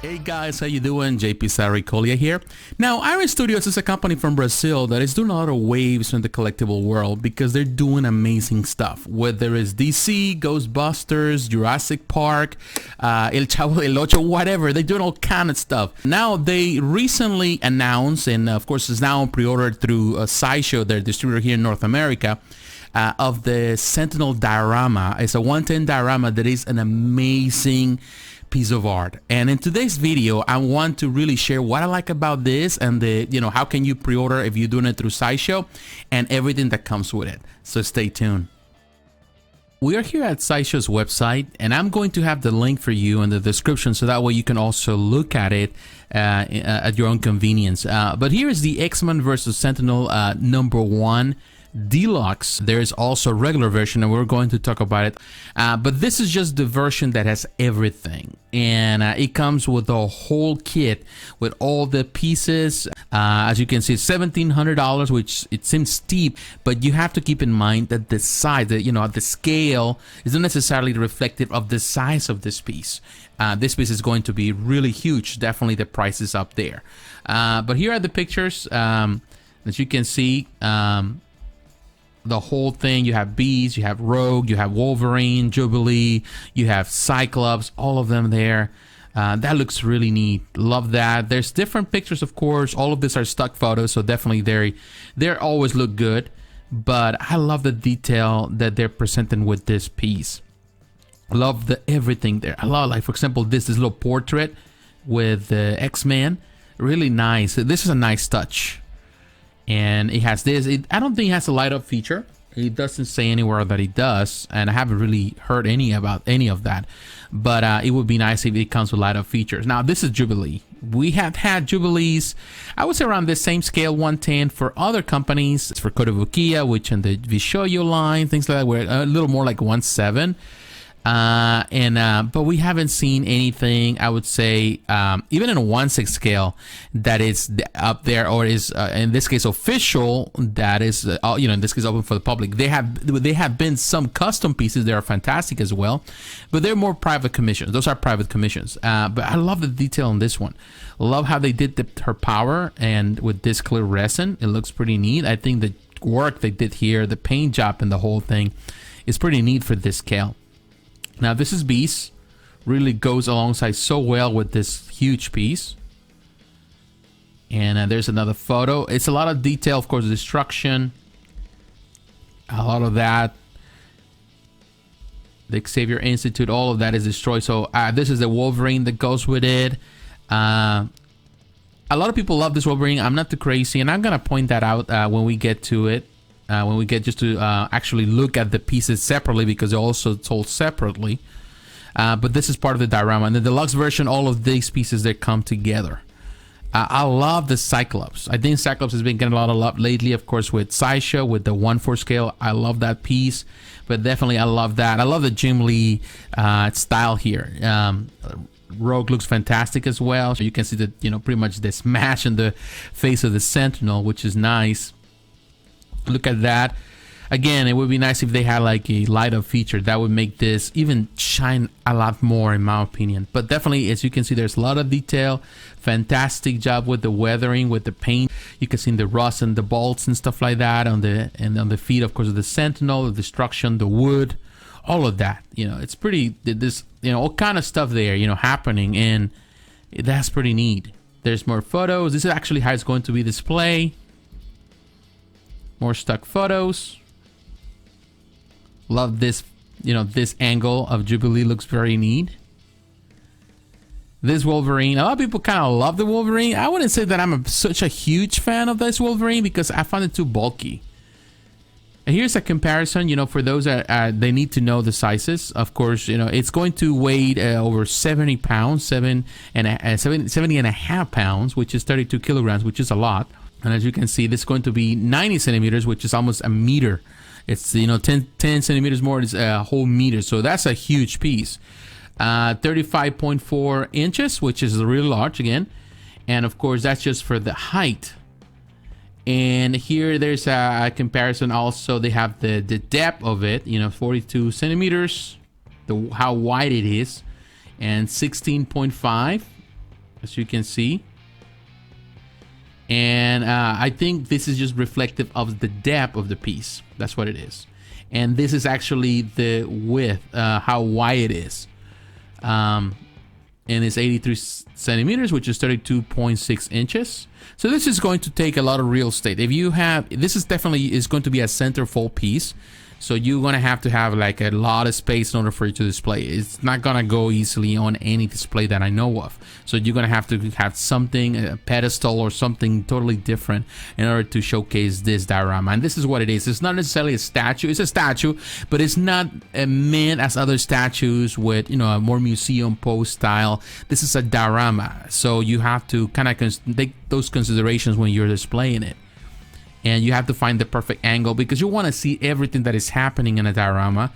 Hey guys, how you doing? jpsarrireviews here. Now, Iron Studios is a company from Brazil that is doing a lot of waves in the collectible world because they're doing amazing stuff. Whether it's DC, Ghostbusters, Jurassic Park, El Chavo del Ocho, whatever, they're doing all kind of stuff. Now, they recently announced, and of course it's now pre-ordered through Sideshow, their distributor here in North America, of the Sentinel diorama. It's a 110 diorama that is an amazing piece of art, and in today's video I want to really share what I like about this and the how can you pre-order if you're doing it through Sideshow and everything that comes with it. So stay tuned. We are here at Sideshow's website, and I'm going to have the link for you in the description so that way you can also look at it at your own convenience. But here is the X-Men vs. Sentinel #1 Deluxe. There is also a regular version, and we're going to talk about it, but this is just the version that has everything, and it comes with a whole kit with all the pieces. As you can see, $1,700, which it seems steep, but you have to keep in mind that the size, the scale isn't necessarily reflective of the size of this piece. This piece is going to be really huge. Definitely the price is up there, but here are the pictures. As you can see, the whole thing, you have Beast, you have Rogue, you have Wolverine, Jubilee, you have Cyclops, all of them there. That looks really neat. Love that. There's different pictures, of course. All of these are stock photos, so definitely they always look good. But I love the detail that they're presenting with this piece. Love the everything there. I love, like, for example, this little portrait with the X-Men. Really nice. This is a nice touch. And it has this. I don't think it has a light up feature. It doesn't say anywhere that it does, and I haven't really heard about any of that. But it would be nice if it comes with light up features. Now, this is Jubilee. We have had Jubilees, I would say, around the same scale, 110 for other companies. It's for Kotobukiya, which in the Vishoyo line, things like that, were a little more like 1.7. But we haven't seen anything, I would say, even in a 1/6 scale that is up there, or is in this case official, that is in this case open for the public. They have been some custom pieces that are fantastic as well, but they're more private commissions. Those are private commissions, but I love the detail on this one. Love how they did her power, and with this clear resin, it looks pretty neat. I think the work they did here, the paint job and the whole thing, is pretty neat for this scale. Now, this is Beast. Really goes alongside so well with this huge piece. And there's another photo. It's a lot of detail, of course, destruction. A lot of that. The Xavier Institute, all of that is destroyed. So this is the Wolverine that goes with it. A lot of people love this Wolverine. I'm not too crazy, and I'm going to point that out when we get to it. When we get just to actually look at the pieces separately, because they're also sold separately. But this is part of the diorama. And the deluxe version, all of these pieces, they come together. I love the Cyclops. I think Cyclops has been getting a lot of love lately, of course, with Sideshow, with the 1/4 scale. I love that piece. But definitely, I love that. I love the Jim Lee style here. Rogue looks fantastic as well. So you can see that, pretty much the smash in the face of the Sentinel, which is nice. Look at that. Again, it would be nice if they had like a light up feature that would make this even shine a lot more, in my opinion. But definitely, as you can see, there's a lot of detail. Fantastic job with the weathering, with the paint. You can see the rust and the bolts and stuff like that on the feet, of course, of the Sentinel, the destruction, the wood, all of that. It's pretty. This all kind of stuff there, happening, and that's pretty neat. There's more photos. This is actually how it's going to be displayed. More stock photos. Love this, this angle of Jubilee looks very neat. This Wolverine, a lot of people kind of love the Wolverine. I wouldn't say that I'm such a huge fan of this Wolverine because I find it too bulky. And here's a comparison, for those that they need to know the sizes. Of course, it's going to weigh over 70 pounds, 70 and a half pounds, which is 32 kilograms, which is a lot. And as you can see, this is going to be 90 centimeters, which is almost a meter. It's 10 centimeters more is a whole meter. So that's a huge piece. 35.4 inches, which is really large again. And of course, that's just for the height. And here there's a comparison also. They have the depth of it, 42 centimeters, how wide it is, and 16.5 as you can see. And I think this is just reflective of the depth of the piece. That's what it is. And this is actually the width, how wide it is. And it's 83 centimeters, which is 32.6 inches. So this is going to take a lot of real estate. If you have, this is definitely is going to be a centerfold piece. So you're going to have like a lot of space in order for it to display. It's not going to go easily on any display that I know of. So you're going to have something, a pedestal or something totally different in order to showcase this diorama. And this is what it is. It's not necessarily a statue. It's a statue, but it's not meant as other statues with, you know, a more museum pose style. This is a diorama. So you have to kind of take those considerations when you're displaying it. And you have to find the perfect angle because you want to see everything that is happening in a diorama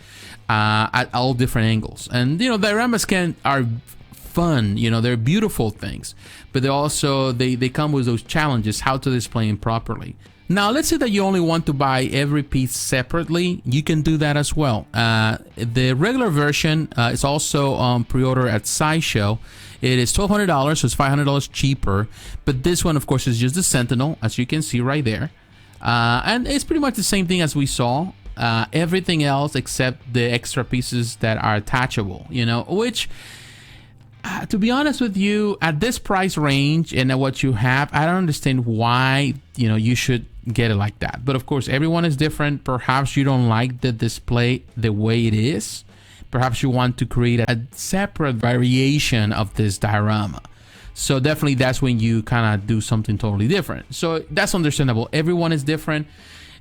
at all different angles. And you know, dioramas are fun, you know, they're beautiful things, but they also they come with those challenges, how to display them properly. Now let's say that you only want to buy every piece separately. You can do that as well. The regular version is also on pre-order at Sideshow. It is $1,200, so it's $500 cheaper, but this one of course is just the Sentinel, as you can see right there. And it's pretty much the same thing as we saw. Everything else except the extra pieces that are attachable, you know, which to be honest with you, at this price range and at what you have, I don't understand why, you know, you should get it like that. But of course, everyone is different. Perhaps you don't like the display the way it is. Perhaps you want to create a separate variation of this diorama. So definitely that's when you kind of do something totally different. So that's understandable. Everyone is different.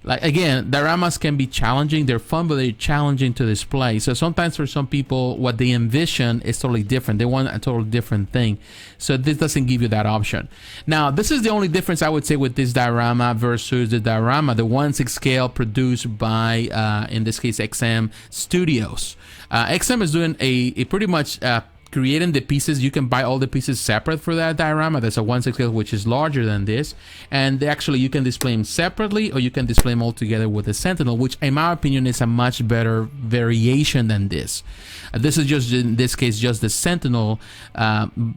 Like again, dioramas can be challenging. They're fun, but they're challenging to display. So sometimes for some people, what they envision is totally different. They want a totally different thing. So this doesn't give you that option. Now, this is the only difference I would say with this diorama versus the diorama, the 1/6 scale produced by, in this case, XM Studios. XM is doing a pretty much creating the pieces. You can buy all the pieces separate for that diorama. There's a 1/6 scale which is larger than this, and actually you can display them separately or you can display them all together with the Sentinel, which in my opinion is a much better variation than this. This is just, in this case, just the Sentinel,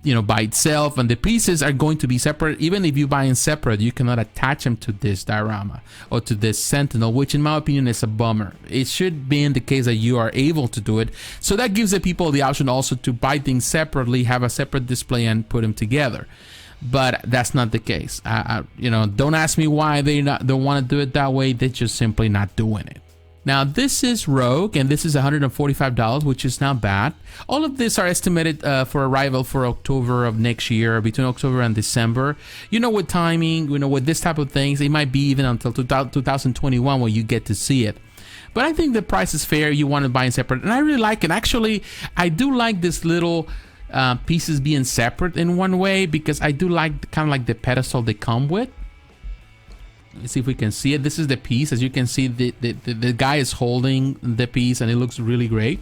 you know, by itself, and the pieces are going to be separate. Even if you buy them separate, you cannot attach them to this diorama or to this Sentinel, which in my opinion is a bummer. It should be in the case that you are able to do it. So that gives the people the option also to buy things separately, have a separate display and put them together. But that's not the case. You know, don't ask me why they don't want to do it that way. They're just simply not doing it. Now this is Rogue, and this is $145, which is not bad. All of these are estimated for arrival for October of next year, between October and December. You know, with timing, you know, with this type of things, it might be even until 2021 when you get to see it. But I think the price is fair. You want to buy it separate, and I really like it. Actually, I do like this little pieces being separate in one way, because I do like kind of like the pedestal they come with. Let's see if we can see it. This is the piece. As you can see, the guy is holding the piece, and it looks really great.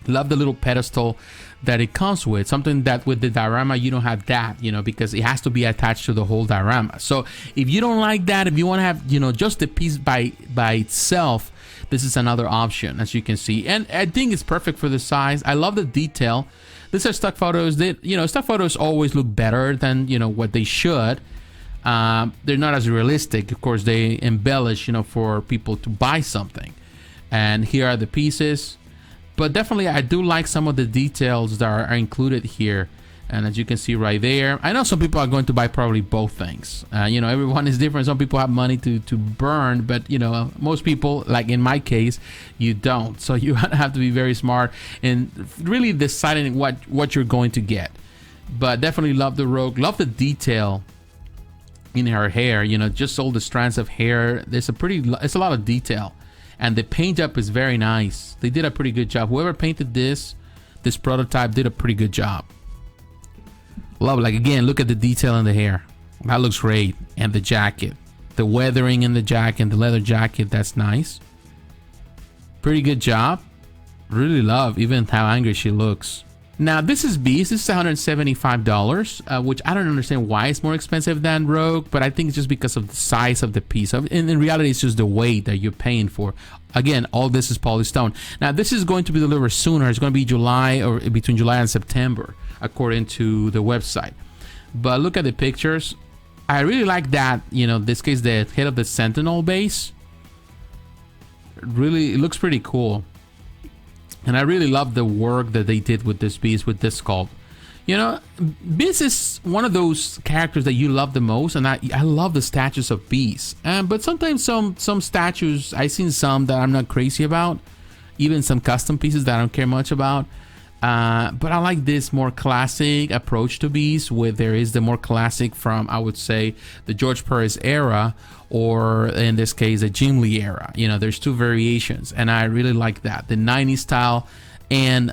Love the little pedestal that it comes with. Something that with the diorama you don't have that, you know, because it has to be attached to the whole diorama. So if you don't like that, if you want to have, you know, just the piece by itself, this is another option, as you can see. And I think it's perfect for the size. I love the detail. These are stock photos. That, you know, stock photos always look better than, you know, what they should. They're not as realistic. Of course, they embellish, you know, for people to buy something. And here are the pieces. But definitely, I do like some of the details that are included here. And as you can see right there, I know some people are going to buy probably both things. You know, everyone is different. Some people have money to burn, but, you know, most people, like in my case, you don't. So you have to be very smart in really deciding what you're going to get. But definitely love the Rogue. Love the detail in her hair. You know, just all the strands of hair. It's a lot of detail. And the paint up is very nice. They did a pretty good job. Whoever painted this prototype did a pretty good job. Love, like, again, look at the detail in the hair. That looks great. And the jacket, the weathering in the jacket, the leather jacket, that's nice. Pretty good job. Really love even how angry she looks. Now this is Beast. This is $175, which I don't understand why it's more expensive than Rogue, but I think it's just because of the size of the piece. In reality, it's just the weight that you're paying for. Again, all this is polystone. Now this is going to be delivered sooner. It's going to be July, or between July and September. according to the website. But look at the pictures. I really like that, you know, in this case, the head of the Sentinel base. Really, it looks pretty cool. And I really love the work that they did with this beast, with this sculpt. You know, Beast is one of those characters that you love the most, and I love the statues of Beast. But sometimes some statues, I've seen some that I'm not crazy about. Even some custom pieces that I don't care much about. But I like this more classic approach to Beast, where there is the more classic from, I would say, the George Perez era, or in this case, the Jim Lee era. You know, there's two variations, and I really like that. The 90s style, and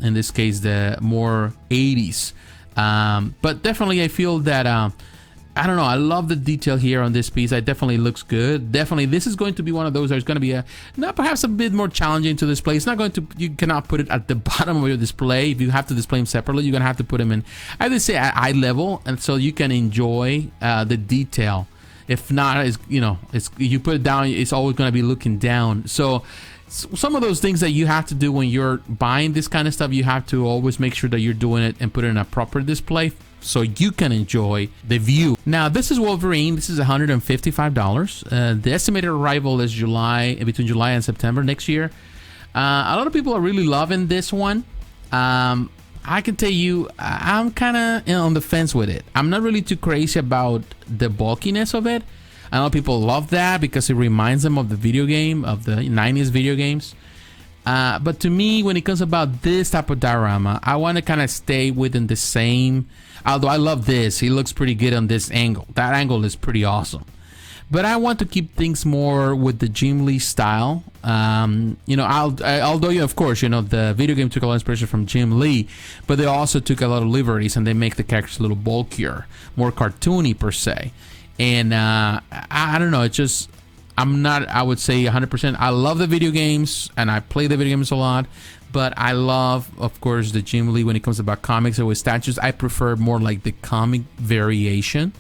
in this case, the more 80s. But definitely, I feel that, I don't know, I love the detail here on this piece. It definitely looks good. Definitely, this is going to be one of those that's going to be not perhaps a bit more challenging to display. It's not going to, you cannot put it at the bottom of your display. If you have to display them separately, you're going to have to put them in, I would say, at eye level, and so you can enjoy the detail. If not, it's, you know, it's, you put it down, it's always going to be looking down. So some of those things that you have to do when you're buying this kind of stuff, you have to always make sure that you're doing it and put it in a proper display so you can enjoy the view. Now, this is Wolverine. This is $155. The estimated arrival is between July and September next year. A lot of people are really loving this one. I can tell you, I'm kind of on the fence with it. I'm not really too crazy about the bulkiness of it. I know people love that because it reminds them of the video game, of the 90s video games. But to me, when it comes about this type of diorama, I want to kind of stay within the same. Although I love this, he looks pretty good on this angle. That angle is pretty awesome. But I want to keep things more with the Jim Lee style. You know, although, of course, you know, the video game took a lot of inspiration from Jim Lee, but they also took a lot of liberties and they make the characters a little bulkier, more cartoony per se. And I don't know, it's just, I'm not, I would say 100%. I love the video games and I play the video games a lot, but I love, of course, the Jim Lee when it comes about comics or with statues. I prefer more like the comic variation.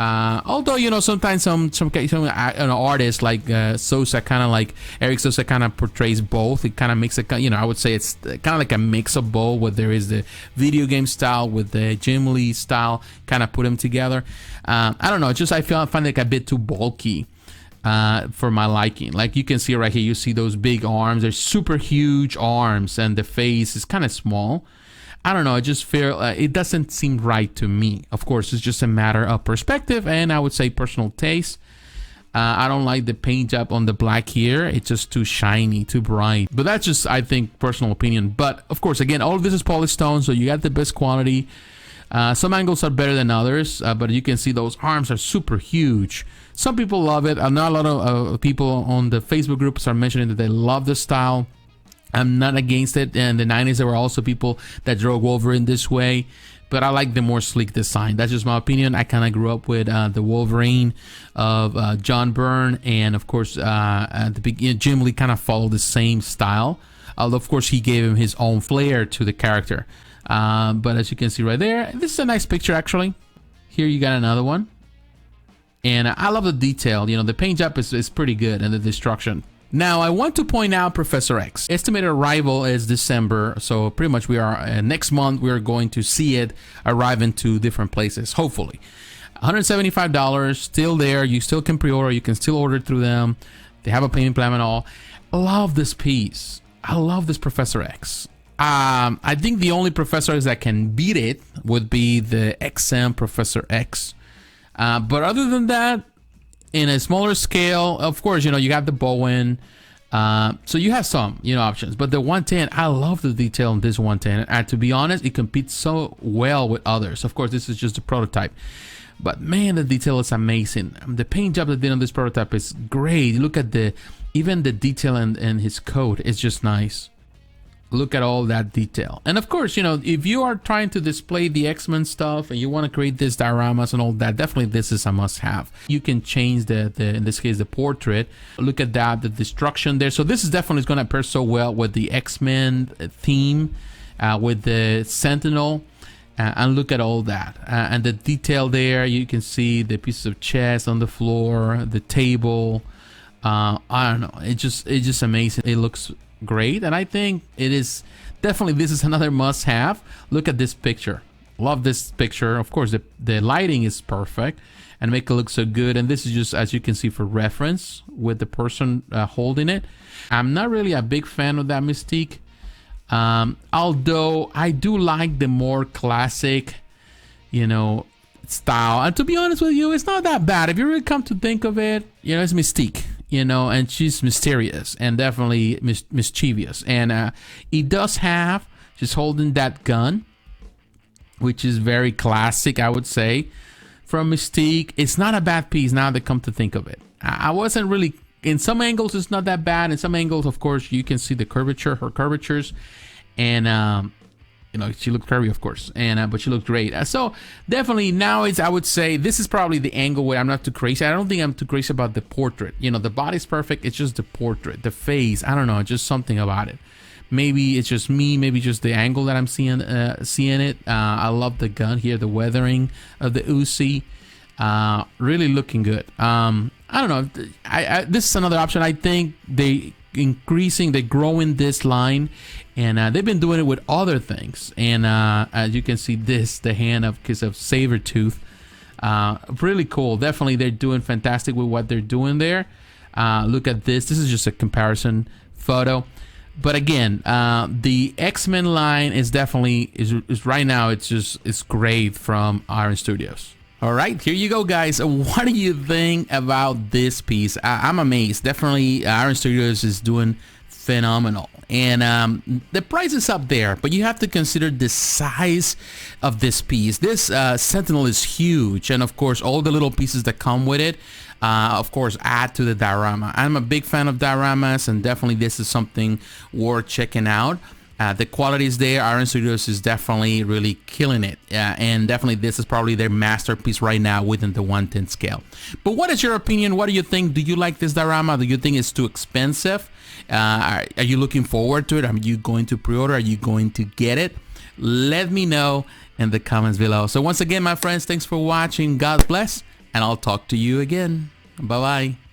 Although, you know, sometimes some artists like Sosa, kind of like Eric Sosa, kind of portrays both. It kind of makes a, you know, I would say it's kind of like a mix of both, where there is the video game style with the Jim Lee style, kind of put them together. I don't know, just I find like a bit too bulky for my liking. Like you can see right here, you see those big arms. They're super huge arms, and the face is kind of small. I don't know, I just feel it doesn't seem right to me. Of course, it's just a matter of perspective and I would say personal taste. I don't like the paint job on the black here. It's just too shiny, too bright. But that's just, I think, personal opinion. But of course, again, all of this is polished stone, so you got the best quality. Some angles are better than others, but you can see those arms are super huge. Some people love it. I know a lot of people on the Facebook groups are mentioning that they love the style. I'm not against it. In the 90s, there were also people that drew Wolverine this way, but I like the more sleek design. That's just my opinion. I kind of grew up with the Wolverine of John Byrne, and of course, at the beginning, Jim Lee kind of followed the same style. Although, of course, he gave him his own flair to the character. But as you can see right there, this is a nice picture, actually. Here you got another one. And I love the detail. You know, the paint job is pretty good, and the destruction. Now, I want to point out Professor X. Estimated arrival is December, so pretty much we are next month. We are going to see it arrive into different places, hopefully. $175, still there. You still can pre-order. You can still order through them. They have a payment plan and all. I love this piece. I love this Professor X. I think the only Professor X that can beat it would be the XM Professor X. But other than that, in a smaller scale, of course, you know, you got the Bowen. So you have some, you know, options. But the 110, I love the detail in this 110. And to be honest, it competes so well with others. Of course, this is just a prototype. But man, the detail is amazing. The paint job they did on this prototype is great. Look at even the detail in his coat is just nice. Look at all that detail. And of course, you know, if you are trying to display the X-Men stuff and you want to create these dioramas and all that, definitely this is a must-have. You can change the in this case, the portrait. Look at that, the destruction there. So this is definitely going to pair so well with the X-Men theme, with the Sentinel. And look at all that. And the detail there, you can see the pieces of chest on the floor, the table. I don't know. It's just amazing. It looks great, and I think it is definitely, this is another must-have. Look at this picture. Love this picture. Of course, the lighting is perfect and make it look so good. And this is just, as you can see, for reference with the person holding it. I'm not really a big fan of that Mystique, although I do like the more classic, you know, style. And to be honest with you, it's not that bad. If you really come to think of it, you know, it's Mystique, you know, and she's mysterious and definitely mischievous. And it does have, she's holding that gun, which is very classic, I would say, from Mystique. It's not a bad piece now that come to think of it. I wasn't really, in some angles it's not that bad. In some angles, of course, you can see the curvature, her curvatures, and you know, she looked curvy, of course, and but she looked great. So definitely now it's, I would say this is probably the angle where I'm not too crazy. I don't think I'm too crazy about the portrait. You know, the body's perfect. It's just the portrait, the face. I don't know, just something about it. Maybe it's just me, maybe just the angle that I'm seeing it. I love the gun here, the weathering of the Uzi. Really looking good. I don't know. This is another option. I think they're growing this line, and they've been doing it with other things. And as you can see, the hand of Sabertooth. Really cool. Definitely, they're doing fantastic with what they're doing there. Look at this. This is just a comparison photo. But again, the X-Men line is definitely is right now. It's great from Iron Studios. All right, here you go, guys. What do you think about this piece? I'm amazed. Definitely, Iron Studios is doing phenomenal, and the price is up there. But you have to consider the size of this piece. This Sentinel is huge, and of course, all the little pieces that come with it. Of course, add to the diorama. I'm a big fan of dioramas, and definitely this is something worth checking out. The quality is there. Iron Studios is definitely really killing it, and definitely this is probably their masterpiece right now within the 1/10 scale. But what is your opinion? What do you think? Do you like this diorama? Do you think it's too expensive? Are you looking forward to it? Are you going to pre-order? Are you going to get it? Let me know in the comments below. So once again, my friends, thanks for watching. God bless. And I'll talk to you again. Bye-bye.